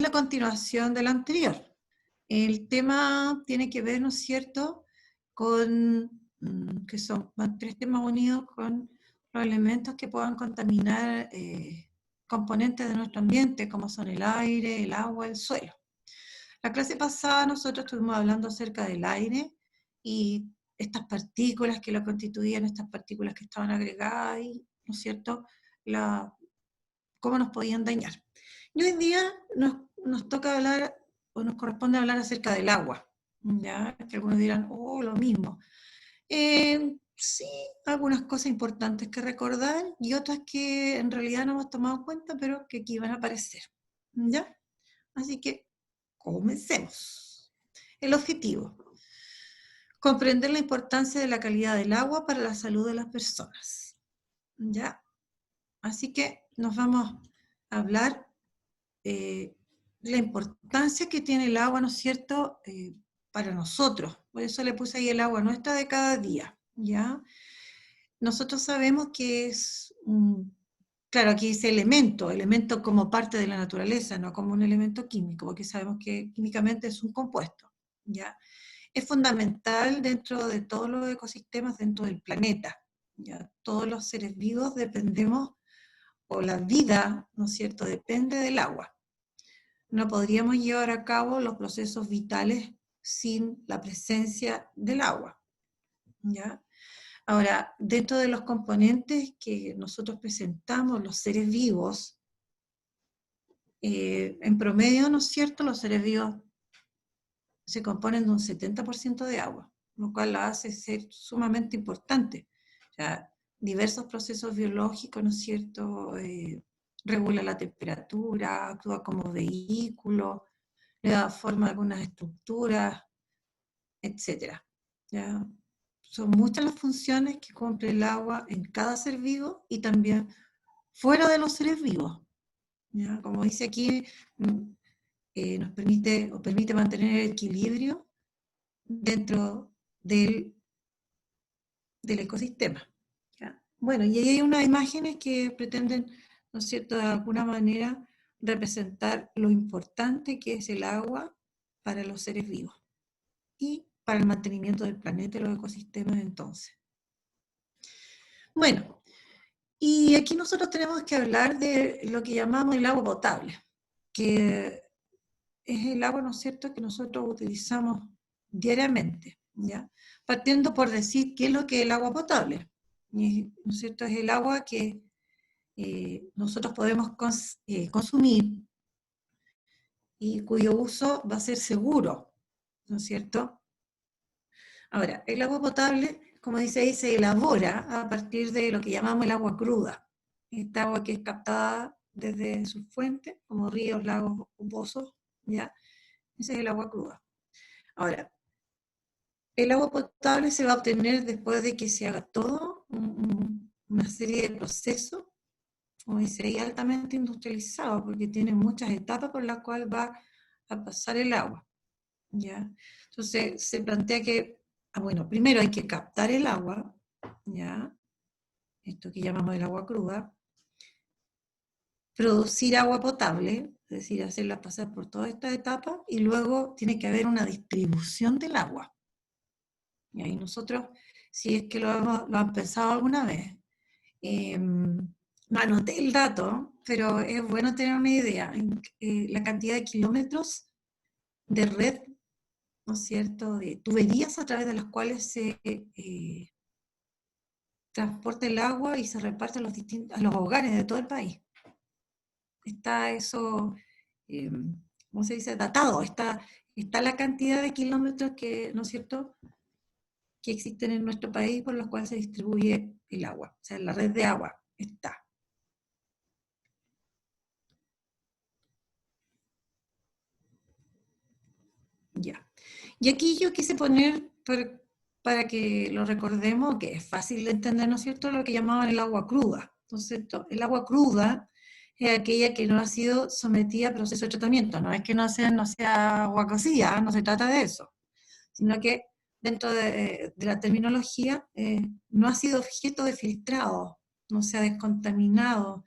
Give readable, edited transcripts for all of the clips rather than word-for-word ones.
la continuación del anterior. El tema tiene que ver, ¿no es cierto?, con, que van tres temas unidos con los elementos que puedan contaminar componentes de nuestro ambiente, como son el aire, el agua, el suelo. La clase pasada nosotros estuvimos hablando acerca del aire y estas partículas que lo constituían, estas partículas que estaban agregadas y, ¿no es cierto?, cómo nos podían dañar. Y hoy día nos toca hablar, o nos corresponde hablar acerca del agua, ¿ya? Que algunos dirán, oh, lo mismo. Sí, algunas cosas importantes que recordar y otras que en realidad no hemos tomado en cuenta, pero que aquí van a aparecer, ¿ya? Así que comencemos. El objetivo: comprender la importancia de la calidad del agua para la salud de las personas, ¿ya? Así que nos vamos a hablar la importancia que tiene el agua, ¿no es cierto?, para nosotros. Por eso le puse ahí el agua nuestra de cada día, ¿ya? Nosotros sabemos que es, claro, aquí dice elemento como parte de la naturaleza, no como un elemento químico, porque sabemos que químicamente es un compuesto, ¿ya? Es fundamental dentro de todos los ecosistemas dentro del planeta, ¿ya? Todos los seres vivos dependemos, o la vida, ¿no es cierto?, depende del agua. No podríamos llevar a cabo los procesos vitales sin la presencia del agua, ¿ya? Ahora, dentro de los componentes que nosotros presentamos, los seres vivos, en promedio, ¿no es cierto?, los seres vivos se componen de un 70% de agua, lo cual la hace ser sumamente importante. O sea, diversos procesos biológicos, ¿no es cierto?, regula la temperatura, actúa como vehículo, le da forma a algunas estructuras, etc. ¿Ya? Son muchas las funciones que cumple el agua en cada ser vivo y también fuera de los seres vivos, ¿ya? Como dice aquí, nos permite mantener el equilibrio dentro del ecosistema, ¿ya? Bueno, y ahí hay unas imágenes que pretenden, ¿no es cierto?, de alguna manera representar lo importante que es el agua para los seres vivos y para el mantenimiento del planeta y los ecosistemas entonces. Bueno, y aquí nosotros tenemos que hablar de lo que llamamos el agua potable, que es el agua, ¿no es cierto?, que nosotros utilizamos diariamente, ¿ya? Partiendo por decir qué es lo que es el agua potable, ¿no es cierto? Es el agua que nosotros podemos consumir y cuyo uso va a ser seguro, ¿no es cierto? Ahora, el agua potable, como dice ahí, se elabora a partir de lo que llamamos el agua cruda. Esta agua que es captada desde sus fuentes, como ríos, lagos o pozos, ¿ya? Ese es el agua cruda. Ahora, el agua potable se va a obtener después de que se haga todo una serie de procesos, como dice ahí, altamente industrializado, porque tiene muchas etapas por las cuales va a pasar el agua, ¿ya? Entonces se plantea que, bueno, primero hay que captar el agua, ¿ya? Esto que llamamos el agua cruda, producir agua potable, es decir, hacerla pasar por todas estas etapas, y luego tiene que haber una distribución del agua. Y ahí nosotros, si es que lo han pensado alguna vez, no anoté el dato, pero es bueno tener una idea, la cantidad de kilómetros de red, ¿no es cierto?, de tuberías a través de las cuales se transporta el agua y se reparte a los hogares de todo el país. Está eso, ¿cómo se dice?, datado, está la cantidad de kilómetros que, ¿no es cierto?, que existen en nuestro país por los cuales se distribuye el agua. O sea, la red de agua está. Ya. Y aquí yo quise poner, para que lo recordemos, que es fácil de entender, ¿no es cierto?, lo que llamaban el agua cruda. Entonces, el agua cruda es aquella que no ha sido sometida a proceso de tratamiento. No es que no sea agua cocida, no se trata de eso, sino que dentro de la terminología no ha sido objeto de filtrado, no se ha descontaminado,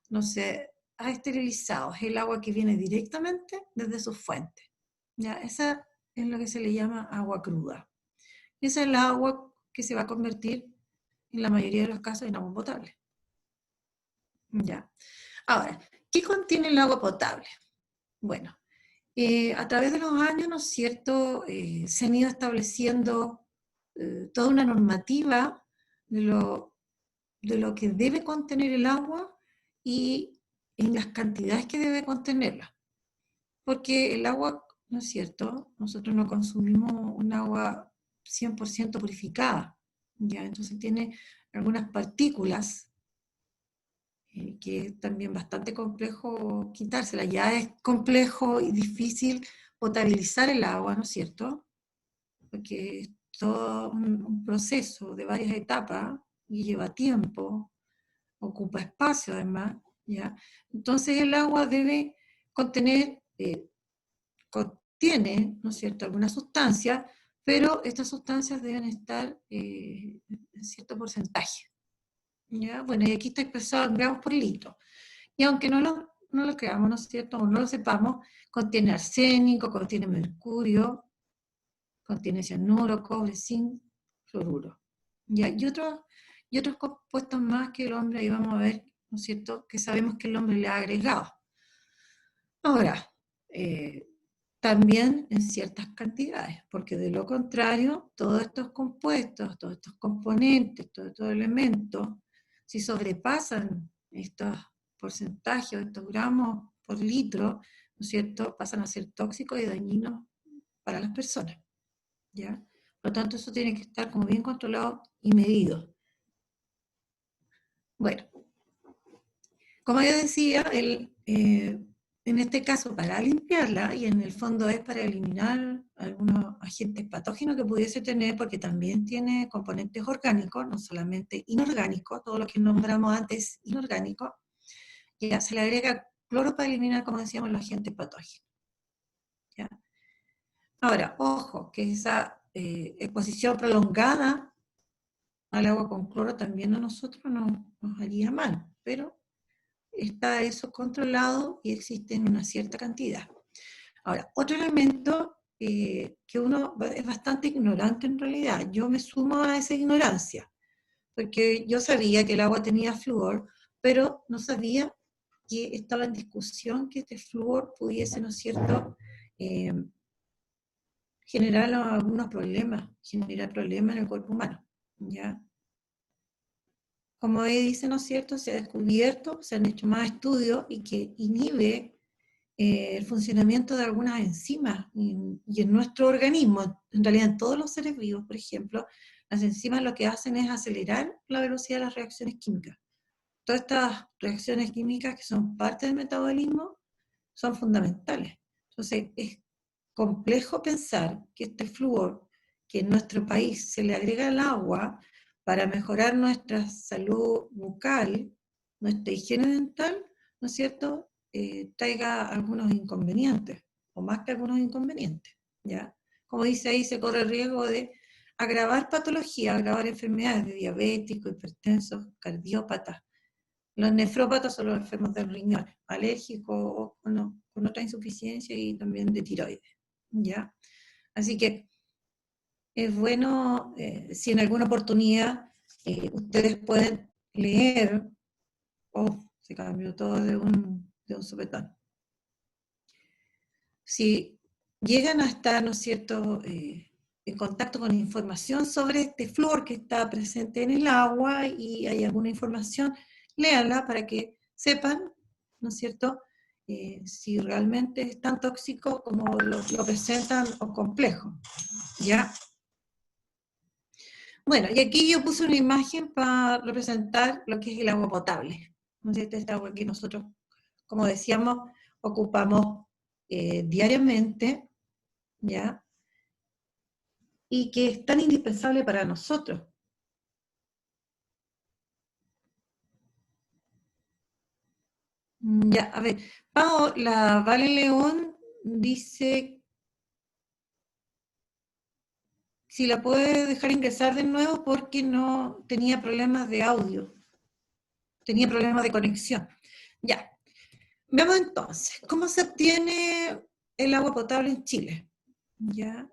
no se ha esterilizado, es el agua que viene directamente desde sus fuentes. ¿Ya? Esa es lo que se le llama agua cruda. Esa es el agua que se va a convertir en la mayoría de los casos en agua potable. ¿Ya? Ahora, ¿qué contiene el agua potable? Bueno, a través de los años, ¿no es cierto?, se han ido estableciendo toda una normativa de lo que debe contener el agua y en las cantidades que debe contenerla. Porque el agua, ¿no es cierto?, nosotros no consumimos un agua 100% purificada, ¿ya? Entonces tiene algunas partículas que es también bastante complejo quitárselas. Ya es complejo y difícil potabilizar el agua, ¿no es cierto?, porque es todo un proceso de varias etapas y lleva tiempo, ocupa espacio además, ¿ya? Entonces el agua debe contener, contiene, ¿no es cierto?, algunas sustancias, pero estas sustancias deben estar en cierto porcentaje, ¿ya? Bueno, y aquí está expresado en gramos por litro. Y aunque no lo creamos, ¿no es cierto?, o no lo sepamos, contiene arsénico, contiene mercurio, contiene cianuro, cobre, zinc, fluoruro. ¿Ya? Y otros compuestos más que el hombre, ahí vamos a ver, ¿no es cierto?, que sabemos que el hombre le ha agregado. Ahora, también en ciertas cantidades, porque de lo contrario, todos estos compuestos, todos estos componentes, todos estos elementos, si sobrepasan estos porcentajes, estos gramos por litro, ¿no es cierto?, pasan a ser tóxicos y dañinos para las personas, ¿ya? Por lo tanto, eso tiene que estar como bien controlado y medido. Bueno, como yo decía, en este caso para limpiarla, y en el fondo es para eliminar algunos agentes patógenos que pudiese tener, porque también tiene componentes orgánicos, no solamente inorgánicos, todo lo que nombramos antes inorgánico, ya se le agrega cloro para eliminar, como decíamos, los agentes patógenos. ¿Ya? Ahora, ojo, que esa exposición prolongada al agua con cloro también a nosotros nos haría mal, pero está eso controlado y existe en una cierta cantidad. Ahora, otro elemento que uno es bastante ignorante en realidad, yo me sumo a esa ignorancia, porque yo sabía que el agua tenía flúor, pero no sabía que estaba en discusión que este flúor pudiese, ¿no es cierto?, eh, generar algunos problemas, generar problemas en el cuerpo humano, ¿ya? Como dice, ¿no es cierto?, se ha descubierto, se han hecho más estudios y que inhibe el funcionamiento de algunas enzimas y en nuestro organismo, en realidad en todos los seres vivos, por ejemplo, las enzimas lo que hacen es acelerar la velocidad de las reacciones químicas. Todas estas reacciones químicas que son parte del metabolismo son fundamentales. Entonces es complejo pensar que este flúor que en nuestro país se le agrega al agua para mejorar nuestra salud bucal, nuestra higiene dental, ¿no es cierto?, traiga algunos inconvenientes, o más que algunos inconvenientes, ¿ya? Como dice ahí, se corre el riesgo de agravar patologías, agravar enfermedades de diabéticos, hipertensos, cardiópatas. Los nefrópatas son los enfermos del riñón, alérgicos o con otra insuficiencia y también de tiroides, ¿ya? Así que es bueno, si en alguna oportunidad ustedes pueden leer, se cambió todo de un sopetón. Si llegan a estar, ¿no es cierto?, en contacto con información sobre este flúor que está presente en el agua y hay alguna información, léanla para que sepan, ¿no es cierto?, si realmente es tan tóxico como lo presentan o complejo, ¿ya? Bueno, y aquí yo puse una imagen para representar lo que es el agua potable, ¿no es cierto?, esta agua que nosotros, como decíamos, ocupamos diariamente, ¿ya? Y que es tan indispensable para nosotros. Ya, a ver, Pau, la Vale León dice si la puede dejar ingresar de nuevo porque no tenía problemas de audio, tenía problemas de conexión. Ya, Veamos entonces, ¿cómo se obtiene el agua potable en Chile? ¿Ya?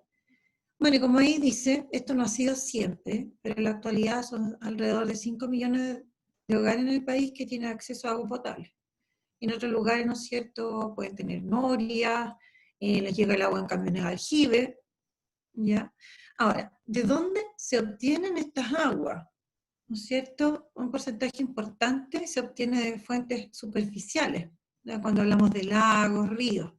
Bueno, y como ahí dice, esto no ha sido siempre, pero en la actualidad son alrededor de 5 millones de hogares en el país que tienen acceso a agua potable. En otros lugares, ¿no es cierto?, pueden tener noria, les llega el agua en camiones de aljibe, ¿ya? Ahora, ¿de dónde se obtienen estas aguas? ¿No es cierto? Un porcentaje importante se obtiene de fuentes superficiales, ¿ya? Cuando hablamos de lagos, ríos.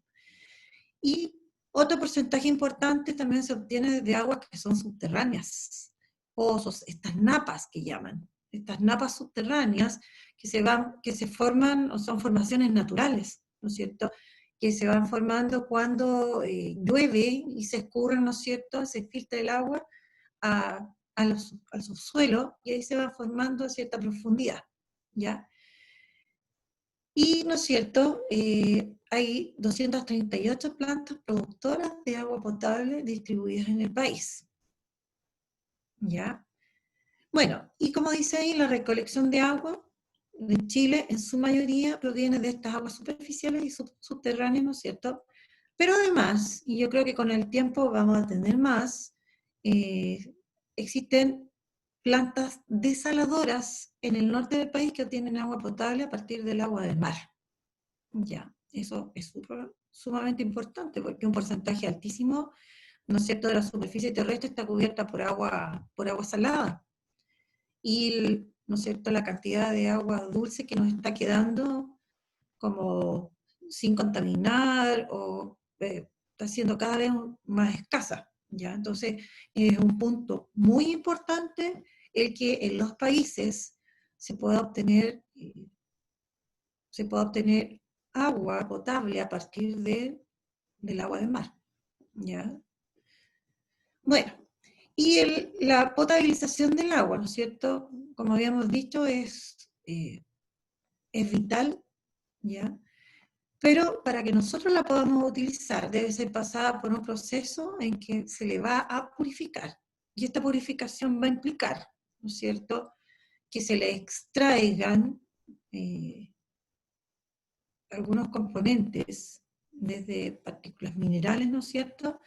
Y otro porcentaje importante también se obtiene de aguas que son subterráneas, pozos, estas napas que llaman, estas napas subterráneas que se forman, o son formaciones naturales, ¿no es cierto?, que se van formando cuando llueve y se escurre, ¿no es cierto?, se filtra el agua al subsuelo y ahí se va formando a cierta profundidad, ¿ya? Y, ¿no es cierto?, hay 238 plantas productoras de agua potable distribuidas en el país, ¿ya? Bueno, y como dice ahí, la recolección de agua de Chile en su mayoría proviene de estas aguas superficiales y subterráneas, ¿no es cierto? Pero además, y yo creo que con el tiempo vamos a tener más, eh, existen plantas desaladoras en el norte del país que obtienen agua potable a partir del agua del mar. Ya, eso es sumamente importante porque un porcentaje altísimo, ¿no es cierto?, de la superficie terrestre está cubierta por agua salada. Y, ¿no es cierto?, la cantidad de agua dulce que nos está quedando como sin contaminar o está siendo cada vez más escasa, ¿ya? Entonces, es un punto muy importante el que en los países se pueda obtener, eh, se pueda obtener agua potable a partir del agua del mar, ¿ya? Bueno, y la potabilización del agua, ¿no es cierto? Como habíamos dicho, es vital, ¿ya? Pero para que nosotros la podamos utilizar, debe ser pasada por un proceso en que se le va a purificar. Y esta purificación va a implicar, ¿no es cierto?, que se le extraigan eh, algunos componentes, desde partículas minerales, ¿no es cierto?,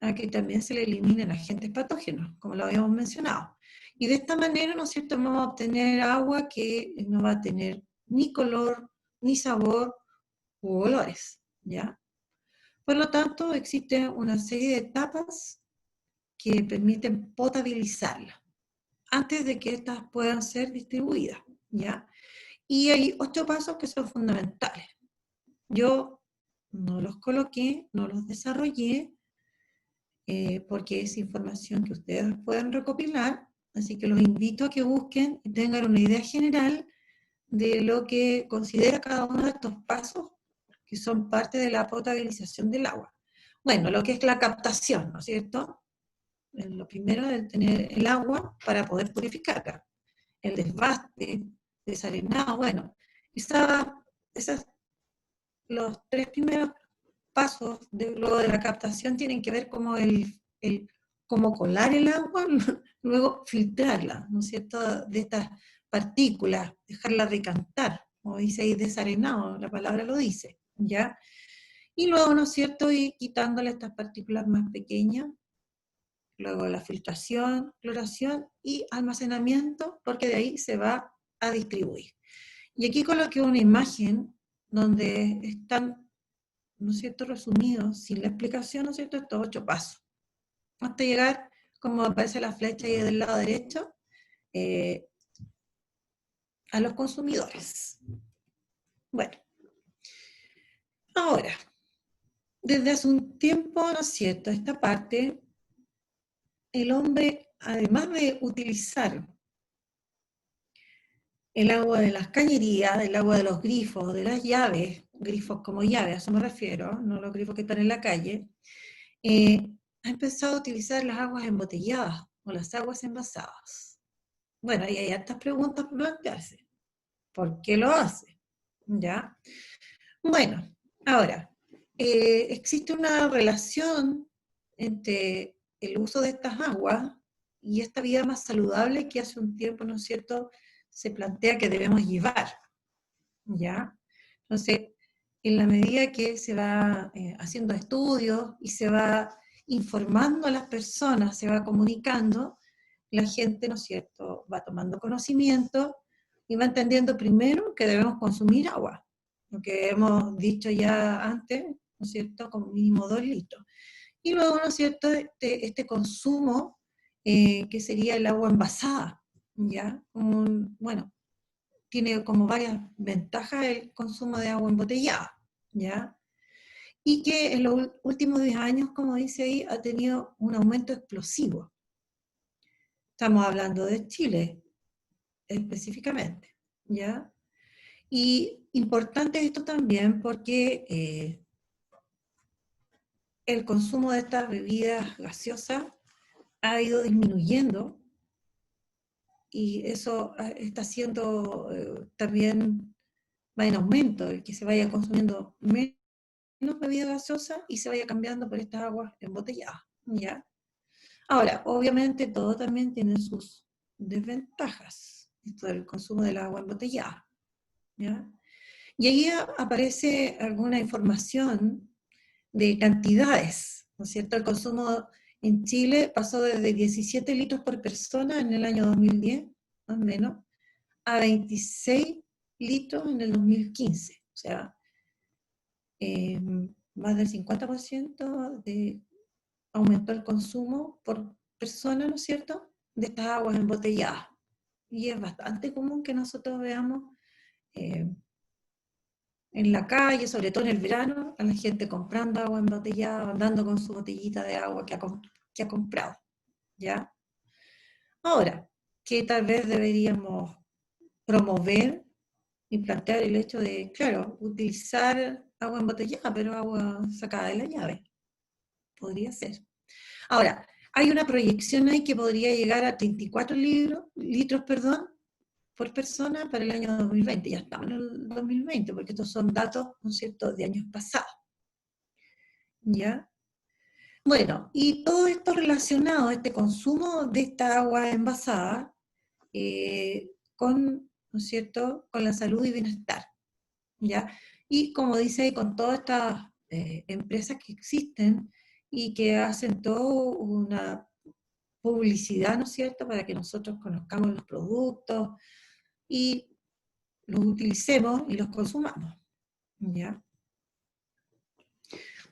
a que también se le eliminen agentes patógenos, como lo habíamos mencionado. Y de esta manera, ¿no es cierto?, vamos a obtener agua que no va a tener ni color, ni sabor, u olores, ¿ya? Por lo tanto, existe una serie de etapas que permiten potabilizarla, antes de que estas puedan ser distribuidas, ¿ya? Y hay 8 pasos que son fundamentales. Yo no los coloqué, no los desarrollé, porque es información que ustedes pueden recopilar, así que los invito a que busquen y tengan una idea general de lo que considera cada uno de estos pasos, que son parte de la potabilización del agua. Bueno, lo que es la captación, ¿no es cierto? Lo primero es tener el agua para poder purificarla. El desbaste, desarenado, bueno, esas, los 3 primeros pasos luego de la captación tienen que ver como cómo colar el agua, luego filtrarla, ¿no es cierto?, de estas partículas, dejarla decantar, como dice ahí, desarenado, la palabra lo dice, ¿ya? Y luego, ¿no es cierto?, ir quitándole estas partículas más pequeñas, luego la filtración, cloración y almacenamiento, porque de ahí se va a distribuir. Y aquí coloqué una imagen donde están, ¿no es cierto?, resumidos, sin la explicación, ¿no es cierto?, estos 8 pasos, hasta llegar, como aparece la flecha ahí del lado derecho, eh, a los consumidores. Bueno, ahora, desde hace un tiempo, ¿no es cierto?, esta parte, el hombre, además de utilizar el agua de las cañerías, el agua de los grifos, de las llaves, grifos como llaves, a eso me refiero, no los grifos que están en la calle, ha empezado a utilizar las aguas embotelladas o las aguas envasadas. Bueno, ahí hay hartas preguntas por plantearse. ¿Por qué lo hace? ¿Ya? Bueno, ahora, existe una relación entre el uso de estas aguas y esta vida más saludable que hace un tiempo, ¿no es cierto?, se plantea que debemos llevar, ¿ya? Entonces, en la medida que se va haciendo estudios y se va informando a las personas, se va comunicando, la gente, ¿no es cierto?, va tomando conocimiento y va entendiendo primero que debemos consumir agua, lo que hemos dicho ya antes, ¿no es cierto?, como mínimo 2 litros. Y luego, ¿no es cierto?, este consumo, que sería el agua envasada, ¿ya? Bueno, tiene como varias ventajas el consumo de agua embotellada, ¿ya? Y que en los últimos 10 años, como dice ahí, ha tenido un aumento explosivo. Estamos hablando de Chile específicamente, ¿ya? Y importante esto también porque el consumo de estas bebidas gaseosas ha ido disminuyendo y eso está haciendo también, va en aumento, el que se vaya consumiendo menos bebida gaseosa y se vaya cambiando por estas aguas embotelladas, ¿ya? Ahora, obviamente todo también tiene sus desventajas, esto del consumo del agua embotellada, ¿ya? Y ahí aparece alguna información de cantidades, ¿no es cierto? El consumo en Chile pasó desde 17 litros por persona en el año 2010, más o menos, a 26 litros en el 2015. O sea, más del 50% aumentó el consumo por persona, ¿no es cierto?, de estas aguas embotelladas. Y es bastante común que nosotros veamos eh, en la calle, sobre todo en el verano, a la gente comprando agua embotellada, andando con su botellita de agua que ha comprado, ¿ya? Ahora, que tal vez deberíamos promover y plantear el hecho de, claro, utilizar agua embotellada, pero agua sacada de la llave. Podría ser. Ahora, hay una proyección ahí que podría llegar a 34 litros, perdón, por persona para el año 2020. Ya estamos en el 2020, porque estos son datos, ¿no es cierto?, de años pasados. ¿Ya? Bueno, y todo esto relacionado, este consumo de esta agua envasada, con, ¿no es cierto?, con la salud y bienestar, ¿ya? Y como dice ahí, con todas estas empresas que existen y que hacen toda una publicidad, ¿no es cierto?, para que nosotros conozcamos los productos y los utilicemos y los consumamos, ¿ya?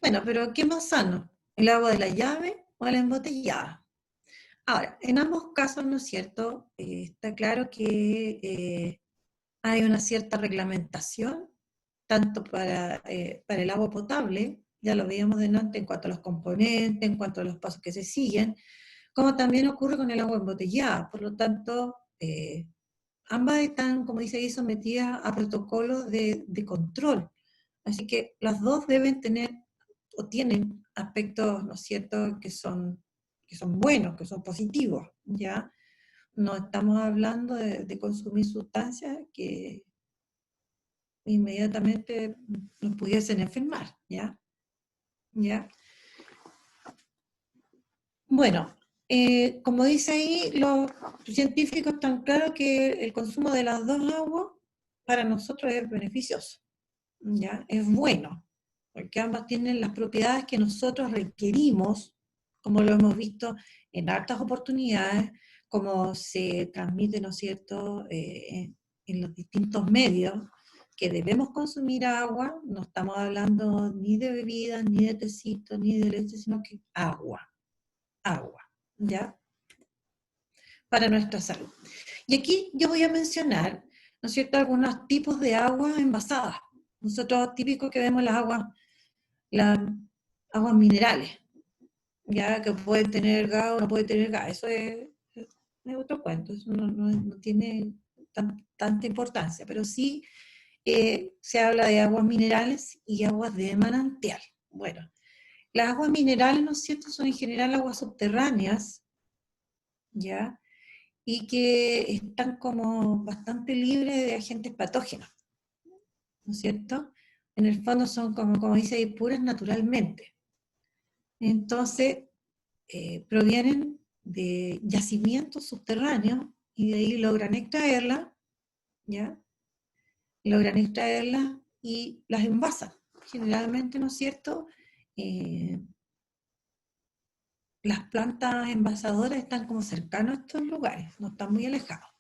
Bueno, pero ¿qué es más sano? ¿El agua de la llave o la embotellada? Ahora, en ambos casos, ¿no es cierto?, está claro que hay una cierta reglamentación, tanto para el agua potable, ya lo veíamos delante en cuanto a los componentes, en cuanto a los pasos que se siguen, como también ocurre con el agua embotellada. Por lo tanto, ambas están, como dice ahí, sometidas a protocolos de control. Así que las dos deben tener o tienen aspectos, ¿no es cierto?, que son buenos, que son positivos, ¿ya? No estamos hablando de consumir sustancias que inmediatamente nos pudiesen enfermar, ¿ya? ¿Ya? Bueno, como dice ahí, los científicos están claros que el consumo de las dos aguas para nosotros es beneficioso, ¿ya? Es bueno, porque ambas tienen las propiedades que nosotros requerimos, como lo hemos visto en hartas oportunidades, como se transmite, ¿no es cierto?, en los distintos medios, que debemos consumir agua, no estamos hablando ni de bebidas, ni de tecito, ni de leche, sino que agua, ¿ya? Para nuestra salud. Y aquí yo voy a mencionar, ¿no es cierto?, algunos tipos de aguas envasadas. Nosotros típicos que vemos las aguas minerales, ya que pueden tener gas o no pueden tener gas, eso es otro cuento, eso no tiene tanta importancia, pero sí se habla de aguas minerales y aguas de manantial. Bueno, las aguas minerales, ¿no es cierto?, son en general aguas subterráneas, ¿ya? Y que están como bastante libres de agentes patógenos, ¿no es cierto? En el fondo son como dice ahí, puras naturalmente. Entonces, provienen de yacimientos subterráneos y de ahí logran extraerla, ¿ya? Logran extraerla y las envasan. generalmente, ¿no es cierto? Las plantas envasadoras están como cercanos a estos lugares, no están muy alejados.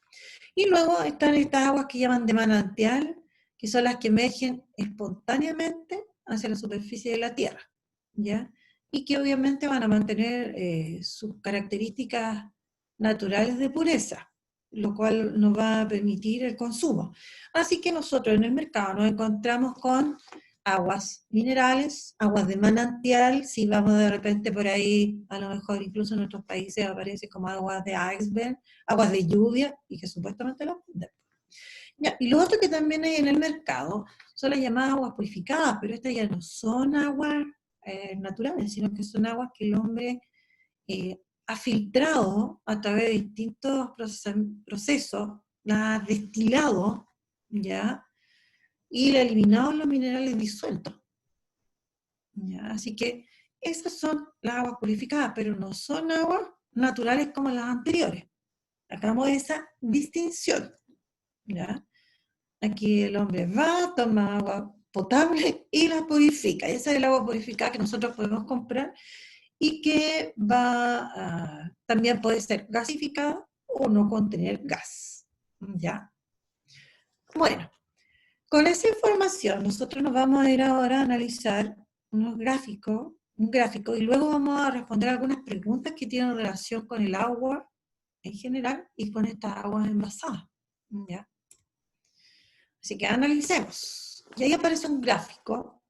Y luego están estas aguas que llaman de manantial, que son las que emergen espontáneamente hacia la superficie de la tierra, ¿ya? Y que obviamente van a mantener sus características naturales de pureza, lo cual nos va a permitir el consumo. Así que nosotros en el mercado nos encontramos con aguas minerales, aguas de manantial, si vamos de repente por ahí, a lo mejor incluso en otros países aparece como aguas de iceberg, aguas de lluvia, y que supuestamente las venden. Ya, y lo otro que también hay en el mercado son las llamadas aguas purificadas, pero estas ya no son aguas naturales, sino que son aguas que el hombre ha filtrado a través de distintos procesos, las ha destilado, ¿ya? Y le ha eliminado los minerales disueltos. ¿Ya? Así que esas son las aguas purificadas, pero no son aguas naturales como las anteriores. Hagamos esa distinción. ¿Ya? Aquí el hombre va, toma agua potable y la purifica. Esa es el agua purificada que nosotros podemos comprar y que también puede ser gasificada o no contener gas. ¿Ya? Bueno, con esa información nosotros nos vamos a ir ahora a analizar un gráfico, y luego vamos a responder algunas preguntas que tienen relación con el agua en general y con estas aguas envasadas. ¿Ya? Así que analicemos. Y ahí aparece un gráfico.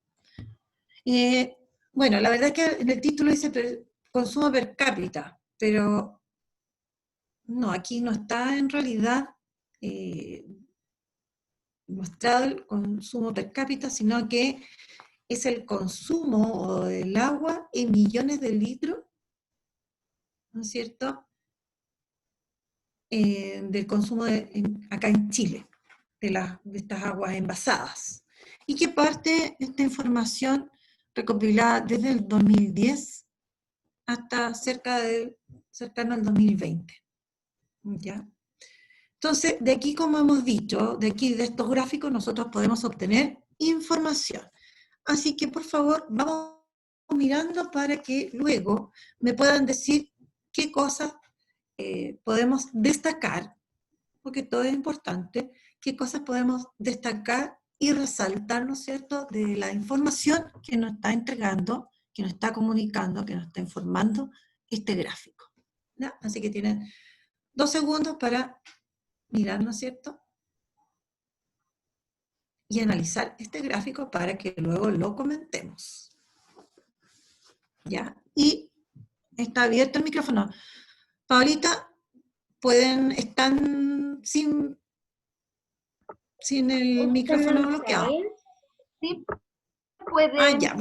Bueno, la verdad es que en el título dice consumo per cápita, pero no, aquí no está en realidad mostrado el consumo per cápita, sino que es el consumo del agua en millones de litros, ¿no es cierto?, del consumo acá en Chile, de estas aguas envasadas. Y que parte esta información recopilada desde el 2010 hasta cercano al 2020. ¿Ya? Entonces, de aquí, como hemos dicho, de estos gráficos nosotros podemos obtener información. Así que, por favor, vamos mirando para que luego me puedan decir qué cosas podemos destacar, porque todo es importante, qué cosas podemos destacar y resaltar, ¿no es cierto?, de la información que nos está entregando, que nos está comunicando, que nos está informando este gráfico. ¿Ya? Así que tienen 2 segundos para mirar, ¿no es cierto?, y analizar este gráfico para que luego lo comentemos. ¿Ya? Y está abierto el micrófono. Paulita, están sin el micrófono bloqueado. Sí, pueden Ya,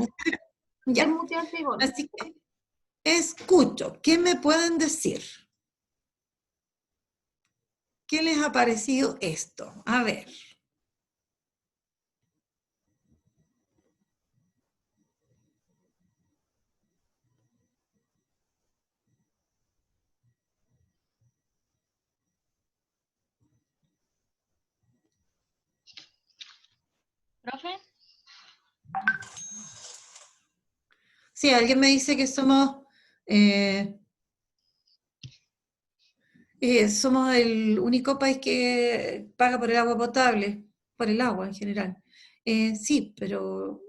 ya. desmutearse y volver. Así que escucho. ¿Qué me pueden decir? ¿Qué les ha parecido esto? A ver. ¿Profe? Sí, alguien me dice que somos el único país que paga por el agua potable, por el agua en general. Sí, pero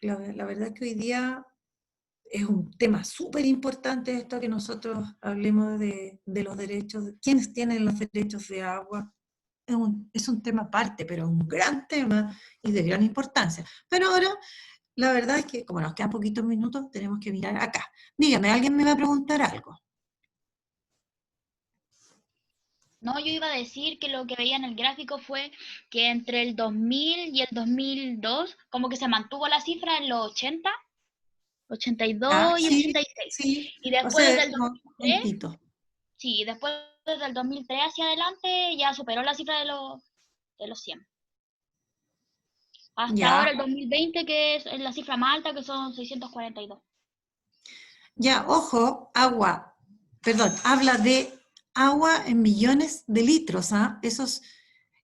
la verdad es que hoy día es un tema súper importante esto que nosotros hablemos de los derechos, quiénes tienen los derechos de agua. Es un tema aparte, pero un gran tema y de gran importancia. Pero ahora, la verdad es que como nos quedan poquitos minutos, tenemos que mirar acá. Dígame, ¿alguien me va a preguntar algo? No, yo iba a decir que lo que veía en el gráfico fue que entre el 2000 y el 2002 como que se mantuvo la cifra en los 80, 82 y Sí, 86. sí, Y o después sea, desde el no, 2003, momentito. sí, después desde el 2003 hacia adelante ya superó la cifra de los 100. Hasta ahora Ya, el 2020 que es la cifra más alta que son 642. ya, ojo, habla de agua en millones de litros, ¿ah?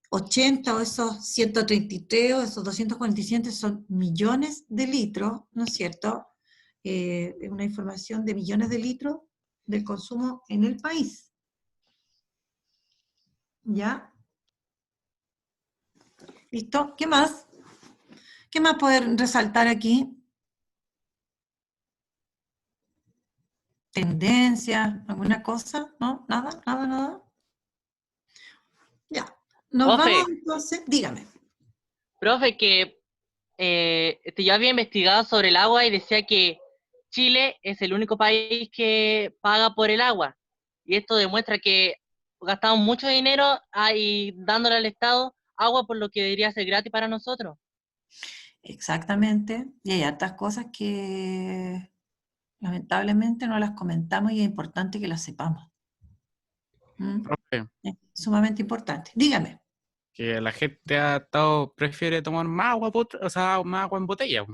80 o esos 133 o esos 247 son millones de litros, ¿no es cierto? Es una información de millones de litros del consumo en el país. ¿Ya? ¿Listo? ¿Qué más? ¿Qué más pueden resaltar aquí? ¿Tendencia? ¿Alguna cosa? ¿No? ¿Nada? ¿Nada? ¿Nada? Ya. Nos vamos Profe, entonces, dígame. profe, que yo había investigado sobre el agua y decía que Chile es el único país que paga por el agua. Y esto demuestra que gastamos mucho dinero ahí dándole al Estado agua por lo que debería ser gratis para nosotros. Exactamente. Y hay hartas cosas que lamentablemente no las comentamos y es importante que las sepamos. ¿Mm? Profe, Es sumamente importante. Dígame. que la gente prefiere tomar más agua, o sea, más agua en botella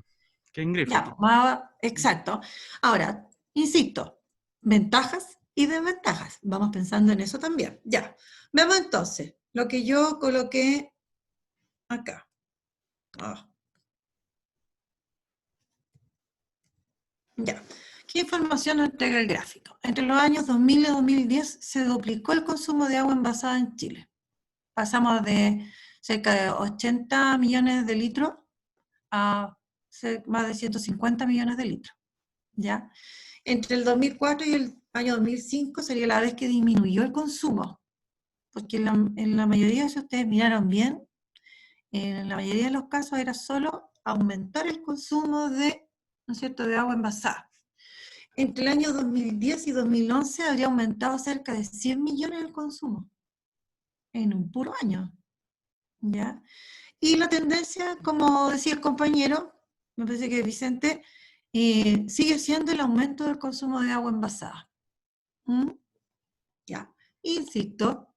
que en grifo. Ya, pues, exacto. Ahora, insisto, ventajas y desventajas. Vamos pensando en eso también. Ya. Veamos entonces lo que yo coloqué acá. Ah, ya. ¿Qué información nos entrega el gráfico? Entre los años 2000 y 2010 se duplicó el consumo de agua envasada en Chile. Pasamos de cerca de 80 millones de litros a más de 150 millones de litros. ¿Ya? Entre el 2004 y el año 2005 sería la vez que disminuyó el consumo, porque en la mayoría, si ustedes miraron bien, en la mayoría de los casos era solo aumentar el consumo de, ¿no es cierto?, de agua envasada. Entre el año 2010 y 2011 habría aumentado cerca de 100 millones el consumo, en un puro año, ¿ya? Y la tendencia, como decía el compañero, me parece que Vicente, sigue siendo el aumento del consumo de agua envasada. ¿Mm? Ya, insisto,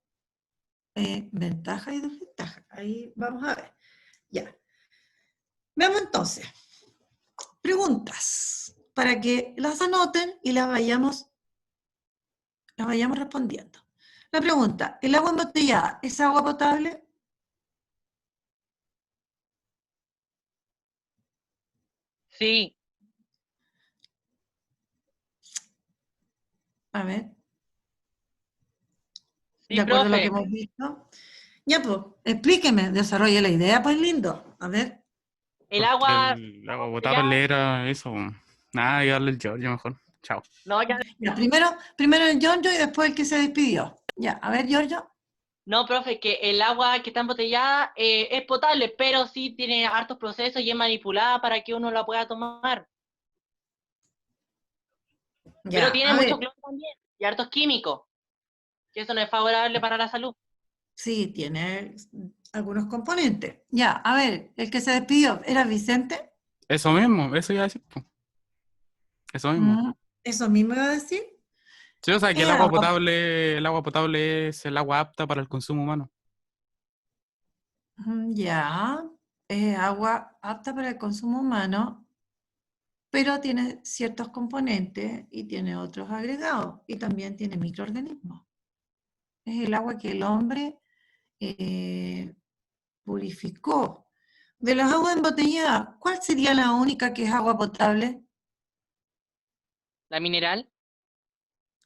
ventaja y desventaja. Ahí vamos a ver. Ya. Veamos entonces. Preguntas para que las anoten y las vayamos respondiendo. La pregunta, ¿el agua embotellada es agua potable? Sí, A ver, de sí, acuerdo a lo que profe. hemos visto. Ya, pues, explíqueme, desarrolle la idea, pues lindo. A ver. El Porque agua el agua ya, potable era eso. Nada, y darle el Giorgio mejor. Chao. no, ya, Ya, primero el Giorgio y después el que se despidió. Ya, a ver, Giorgio. no, profe, que el agua que está embotellada es potable, pero sí tiene hartos procesos y es manipulada para que uno la pueda tomar. Pero Ya, tiene a ver. mucho cloro también y hartos químicos, que eso no es favorable para la salud. Sí, tiene algunos componentes. Ya, a ver, el que se despidió, ¿era Vicente? Eso mismo, eso iba a decir, po. Eso mismo. Mm, eso mismo iba a decir. Sí, o sea, que Agua. el agua potable es el agua apta para el consumo humano. Ya, es agua apta para el consumo humano, pero tiene ciertos componentes y tiene otros agregados y también tiene microorganismos. Es el agua que el hombre eh, purificó. De las aguas embotelladas, ¿cuál sería la única que es agua potable? La mineral,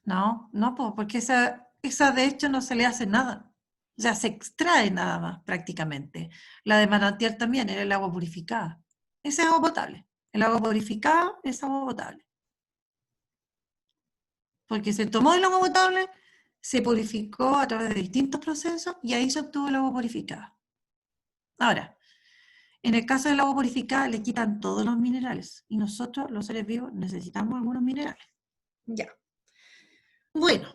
No, no, porque esa de hecho no se le hace nada. O sea, se extrae nada más prácticamente. La de manantial también era el agua purificada. Esa es agua potable. El agua purificada es agua potable. Porque se tomó el agua potable, se purificó a través de distintos procesos y ahí se obtuvo el agua purificada. Ahora, en el caso del agua purificada le quitan todos los minerales y nosotros, los seres vivos, necesitamos algunos minerales. Ya. Bueno,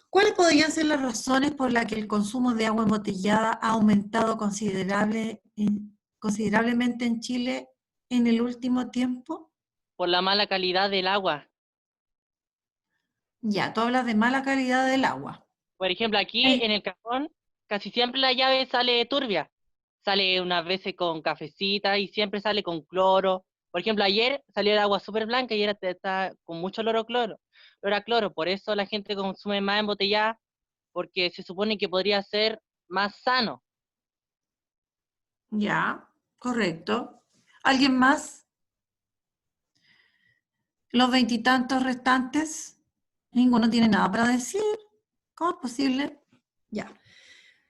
¿cuáles podrían ser las razones por las que el consumo de agua embotellada ha aumentado considerablemente en Chile en el último tiempo? por la mala calidad del agua. Ya, tú hablas de mala calidad del agua. Por ejemplo, aquí Eh, en el cajón, casi siempre la llave sale turbia. Sale unas veces con cafecita y siempre sale con cloro. Por ejemplo, ayer salió el agua súper blanca y era está con mucho olor a cloro. Por eso la gente consume más embotellada, porque se supone que podría ser más sano. Ya, correcto. ¿Alguien más? ¿Los veintitantos restantes? Ninguno tiene nada para decir. ¿Cómo es posible? Ya.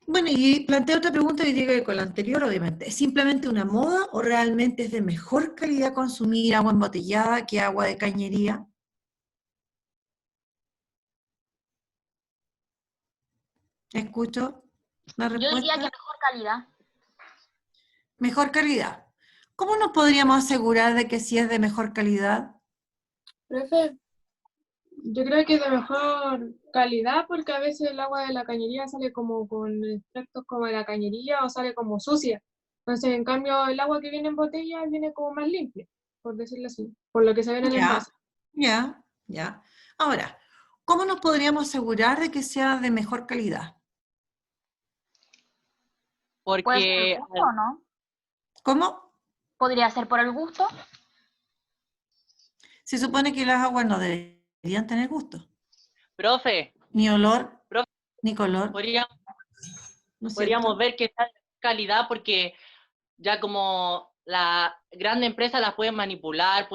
Bueno, y planteo otra pregunta que tiene que ver con la anterior, obviamente. ¿Es simplemente una moda o realmente es de mejor calidad consumir agua embotellada que agua de cañería? Escucho la Yo diría que respuesta. mejor calidad. Mejor calidad. ¿Cómo nos podríamos asegurar de que sí es de mejor calidad? Profe, yo creo que es de mejor calidad porque a veces el agua de la cañería sale como con extractos como de la cañería o sale como sucia. Entonces, en cambio, el agua que viene en botella viene como más limpia, por decirlo así, por lo que se ve en el Ya, envase. ya. Ahora, ¿cómo nos podríamos asegurar de que sea de mejor calidad? ¿Puede ser el Porque, gusto o no? ¿Cómo? ¿Podría ser por el gusto? Se supone que las aguas no deberían tener gusto, profe, ni olor, profe, ni color, podríamos, ¿no es podríamos cierto? ver que está de calidad porque ya como las grandes empresas las pueden manipular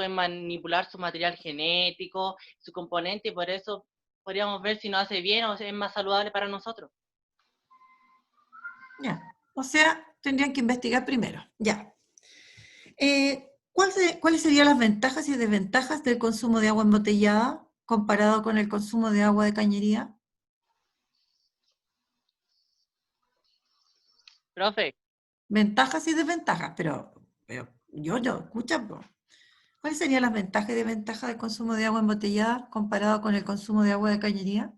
su material genético, su componente, y por eso podríamos ver si nos hace bien o si es más saludable para nosotros. Ya. O sea, tendrían que investigar primero. Ya. ¿Cuáles serían las ventajas y desventajas del consumo de agua embotellada comparado con el consumo de agua de cañería? Profe, Ventajas y desventajas, pero escucha, po. ¿Cuáles serían las ventajas y desventajas del consumo de agua embotellada comparado con el consumo de agua de cañería?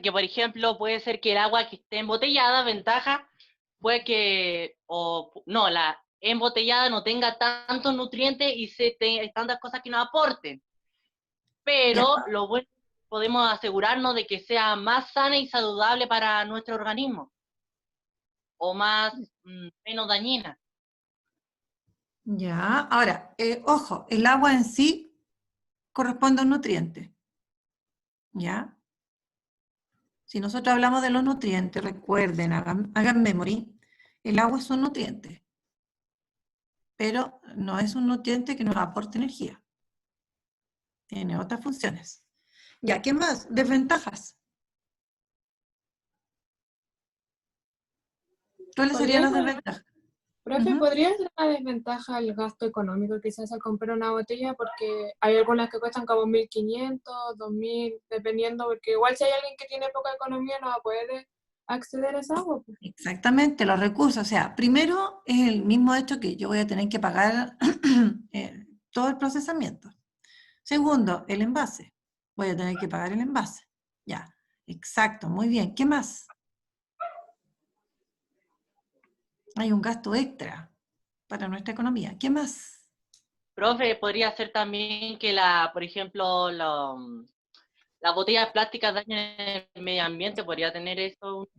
que por ejemplo puede ser que el agua que esté embotellada, ventaja, puede que, o no, la embotellada no tenga tantos nutrientes y tantas cosas que nos aporten. Ya, Pero lo bueno, podemos asegurarnos de que sea más sana y saludable para nuestro organismo, o menos dañina. ya. Ahora, ojo, el agua en sí corresponde a un nutriente, ¿ya? Si nosotros hablamos de los nutrientes, recuerden, hagan memory, el agua es un nutriente, pero no es un nutriente que nos aporte energía. Tiene otras funciones. Ya, ¿qué más? Desventajas. ¿Cuáles serían las desventajas? Profe, ¿podría ser una desventaja el gasto económico quizás al comprar una botella? Porque hay algunas que cuestan como 1.500, 2.000, dependiendo, porque igual si hay alguien que tiene poca economía no va a poder acceder a esa agua, pues. Exactamente, los recursos. O sea, primero es el mismo hecho que yo voy a tener que pagar todo el procesamiento. Segundo, el envase. Voy a tener que pagar el envase. Ya, exacto, muy bien. ¿Qué más? Hay un gasto extra para nuestra economía. ¿Qué más? Profe, podría ser también que por ejemplo, las botellas plásticas dañan el medio ambiente, podría tener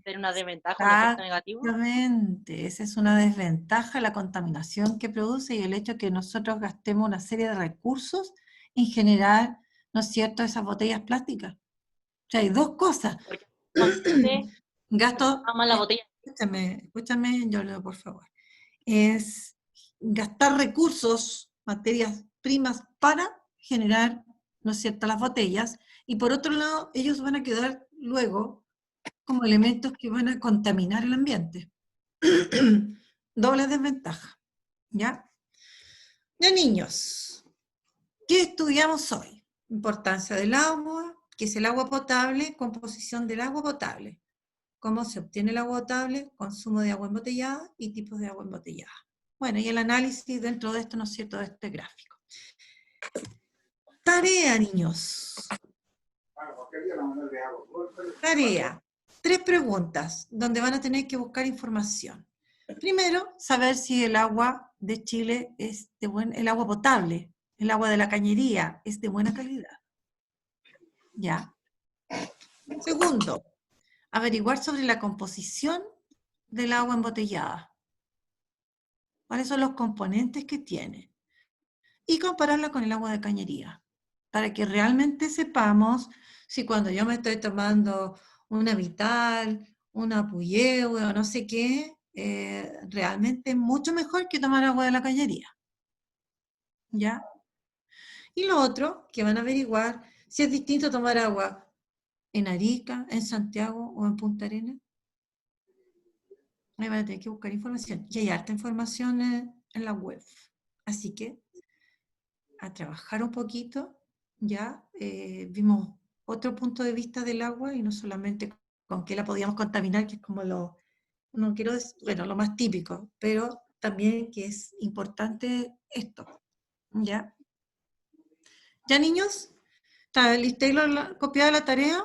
tener una desventaja, un efecto negativo. Exactamente, esa es una desventaja, la contaminación que produce y el hecho que nosotros gastemos una serie de recursos en generar, ¿no es cierto?, esas botellas plásticas. O sea, hay dos cosas. Porque actualmente Gasto, más la botella. escúchame, Yolo, por favor. Es gastar recursos, materias primas para generar, ¿no es cierto?, las botellas. Y por otro lado, ellos van a quedar luego como elementos que van a contaminar el ambiente. Doble desventaja, ¿ya? Ya, niños, ¿qué estudiamos hoy? Importancia del agua, qué es el agua potable, composición del agua potable, cómo se obtiene el agua potable, consumo de agua embotellada y tipos de agua embotellada. Bueno, y el análisis dentro de esto, ¿no es cierto?, de este gráfico. Tarea, niños. Tarea. 3 preguntas donde van a tener que buscar información. Primero, saber si el agua de Chile es el agua potable, el agua de la cañería es de buena calidad. ¿Ya? Segundo, averiguar sobre la composición del agua embotellada. ¿Cuáles son los componentes que tiene? Y compararla con el agua de cañería, para que realmente sepamos si cuando yo me estoy tomando una Vital, una Puyehue o no sé qué, realmente mucho mejor que tomar agua de la cañería. ¿Ya? Y lo otro, que van a averiguar si es distinto tomar agua en Arica, en Santiago o en Punta Arenas. Ahí van a tener que buscar información. Y hay harta información en la web. Así que a trabajar un poquito, ya vimos otro punto de vista del agua y no solamente con qué la podíamos contaminar, que es como lo, no quiero decir, bueno, lo más típico, pero también que es importante esto. ¿Ya? ¿Ya, niños? ¿Está lista y copiada la tarea?